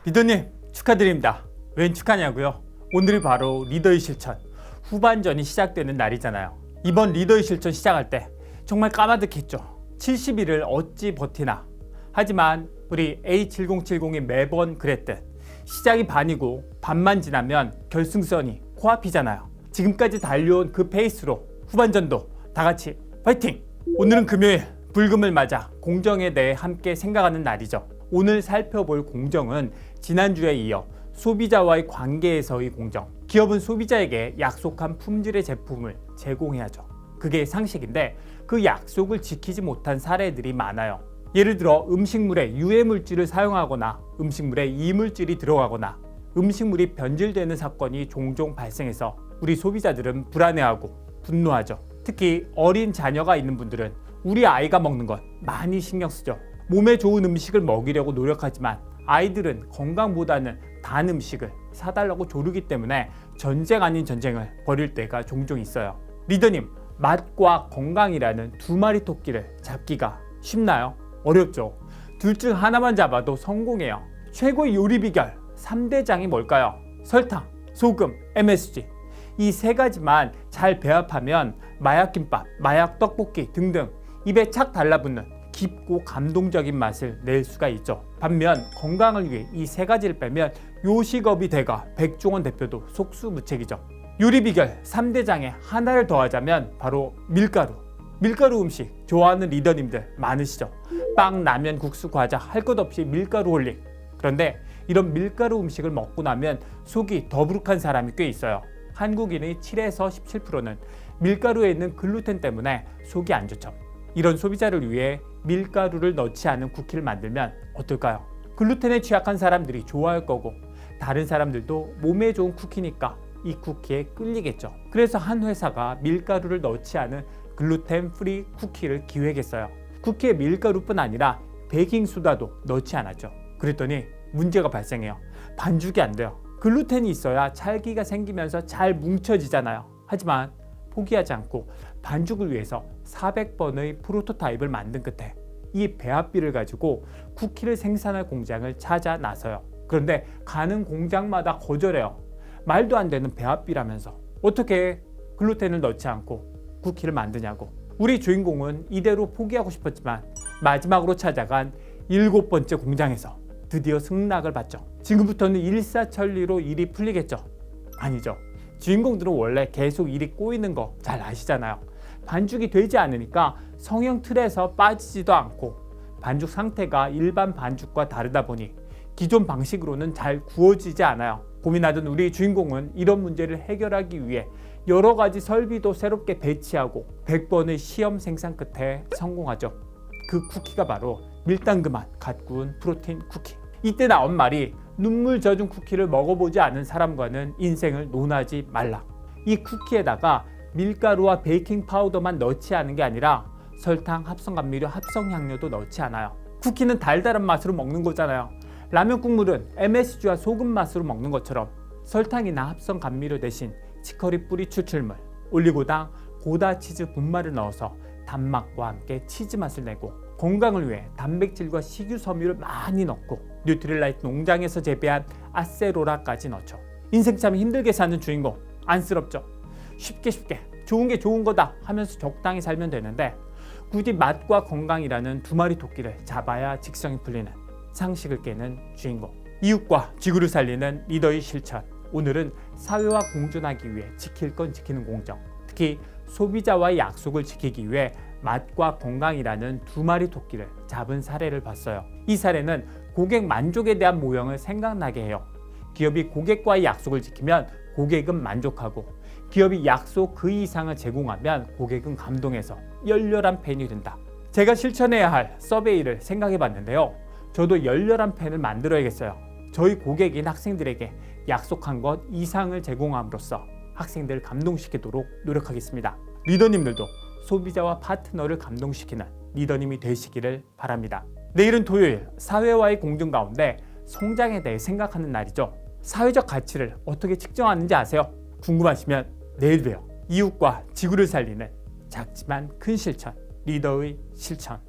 리더님 축하드립니다. 웬 축하냐고요? 오늘이 바로 리더의 실천 후반전이 시작되는 날이잖아요. 이번 리더의 실천 시작할 때 정말 까마득했죠. 70일을 어찌 버티나. 하지만 우리 A7070이 매번 그랬듯 시작이 반이고 반만 지나면 결승선이 코앞이잖아요. 지금까지 달려온 그 페이스로 후반전도 다같이 파이팅! 오늘은 금요일 불금을 맞아 공정에 대해 함께 생각하는 날이죠. 오늘 살펴볼 공정은 지난주에 이어 소비자와의 관계에서의 공정. 기업은 소비자에게 약속한 품질의 제품을 제공해야죠. 그게 상식인데 그 약속을 지키지 못한 사례들이 많아요. 예를 들어 음식물에 유해물질을 사용하거나 음식물에 이물질이 들어가거나 음식물이 변질되는 사건이 종종 발생해서 우리 소비자들은 불안해하고 분노하죠. 특히 어린 자녀가 있는 분들은 우리 아이가 먹는 것 많이 신경 쓰죠. 몸에 좋은 음식을 먹이려고 노력하지만 아이들은 건강보다는 단 음식을 사달라고 조르기 때문에 전쟁 아닌 전쟁을 벌일 때가 종종 있어요. 리더님, 맛과 건강이라는 두 마리 토끼를 잡기가 쉽나요? 어렵죠. 둘 중 하나만 잡아도 성공해요. 최고의 요리 비결 3대장이 뭘까요? 설탕, 소금, MSG. 이 세 가지만 잘 배합하면 마약김밥, 마약떡볶이 등등 입에 착 달라붙는 깊고 감동적인 맛을 낼 수가 있죠. 반면 건강을 위해 이 세 가지를 빼면 요식업이 대가 백종원 대표도 속수무책이죠. 요리 비결 3대장에 하나를 더하자면 바로 밀가루. 밀가루 음식 좋아하는 리더님들 많으시죠? 빵, 라면, 국수, 과자 할 것 없이 밀가루 홀릭. 그런데 이런 밀가루 음식을 먹고 나면 속이 더부룩한 사람이 꽤 있어요. 한국인의 7에서 17%는 밀가루에 있는 글루텐 때문에 속이 안 좋죠. 이런 소비자를 위해 밀가루를 넣지 않은 쿠키를 만들면 어떨까요? 글루텐에 취약한 사람들이 좋아할 거고 다른 사람들도 몸에 좋은 쿠키니까 이 쿠키에 끌리겠죠. 그래서 한 회사가 밀가루를 넣지 않은 글루텐 프리 쿠키를 기획했어요. 쿠키에 밀가루뿐 아니라 베이킹소다도 넣지 않았죠. 그랬더니 문제가 발생해요. 반죽이 안 돼요. 글루텐이 있어야 찰기가 생기면서 잘 뭉쳐지잖아요. 하지만 포기하지 않고 반죽을 위해서 400번의 프로토타입을 만든 끝에 이 배합비를 가지고 쿠키를 생산할 공장을 찾아 나서요. 그런데 가는 공장마다 거절해요. 말도 안 되는 배합비라면서 어떻게 글루텐을 넣지 않고 쿠키를 만드냐고. 우리 주인공은 이대로 포기하고 싶었지만 마지막으로 찾아간 7번째 공장에서 드디어 승낙을 받죠. 지금부터는 일사천리로 일이 풀리겠죠? 아니죠. 주인공들은 원래 계속 일이 꼬이는 거 잘 아시잖아요. 반죽이 되지 않으니까 성형 틀에서 빠지지도 않고 반죽 상태가 일반 반죽과 다르다 보니 기존 방식으로는 잘 구워지지 않아요. 고민하던 우리 주인공은 이런 문제를 해결하기 위해 여러 가지 설비도 새롭게 배치하고 100번의 시험 생산 끝에 성공하죠. 그 쿠키가 바로 밀당그만 갓 구운 프로틴 쿠키. 이때 나온 말이 눈물 젖은 쿠키를 먹어보지 않은 사람과는 인생을 논하지 말라. 이 쿠키에다가 밀가루와 베이킹 파우더만 넣지 않은 게 아니라 설탕, 합성 감미료, 합성 향료도 넣지 않아요. 쿠키는 달달한 맛으로 먹는 거잖아요. 라면 국물은 MSG와 소금 맛으로 먹는 것처럼 설탕이나 합성 감미료 대신 치커리 뿌리 추출물, 올리고당, 고다 치즈 분말을 넣어서 단맛과 함께 치즈 맛을 내고 건강을 위해 단백질과 식유 섬유를 많이 넣고 뉴트릴라이트 농장에서 재배한 아세로라까지 넣죠. 인생 참 힘들게 사는 주인공 안쓰럽죠. 쉽게 좋은 게 좋은 거다 하면서 적당히 살면 되는데 굳이 맛과 건강이라는 두 마리 토끼를 잡아야 직성이 풀리는 상식을 깨는 주인공. 이웃과 지구를 살리는 리더의 실천. 오늘은 사회와 공존하기 위해 지킬 건 지키는 공정. 특히 소비자와의 약속을 지키기 위해 맛과 건강이라는 두 마리 토끼를 잡은 사례를 봤어요. 이 사례는 고객 만족에 대한 모형을 생각나게 해요. 기업이 고객과의 약속을 지키면 고객은 만족하고 기업이 약속 그 이상을 제공하면 고객은 감동해서 열렬한 팬이 된다. 제가 실천해야 할 서베이를 생각해 봤는데요. 저도 열렬한 팬을 만들어야겠어요. 저희 고객인 학생들에게 약속한 것 이상을 제공함으로써 학생들을 감동시키도록 노력하겠습니다. 리더님들도 소비자와 파트너를 감동시키는 리더님이 되시기를 바랍니다. 내일은 토요일, 사회와의 공존 가운데 성장에 대해 생각하는 날이죠. 사회적 가치를 어떻게 측정하는지 아세요? 궁금하시면 내일 봬요. 이웃과 지구를 살리는 작지만 큰 실천, 리더의 실천.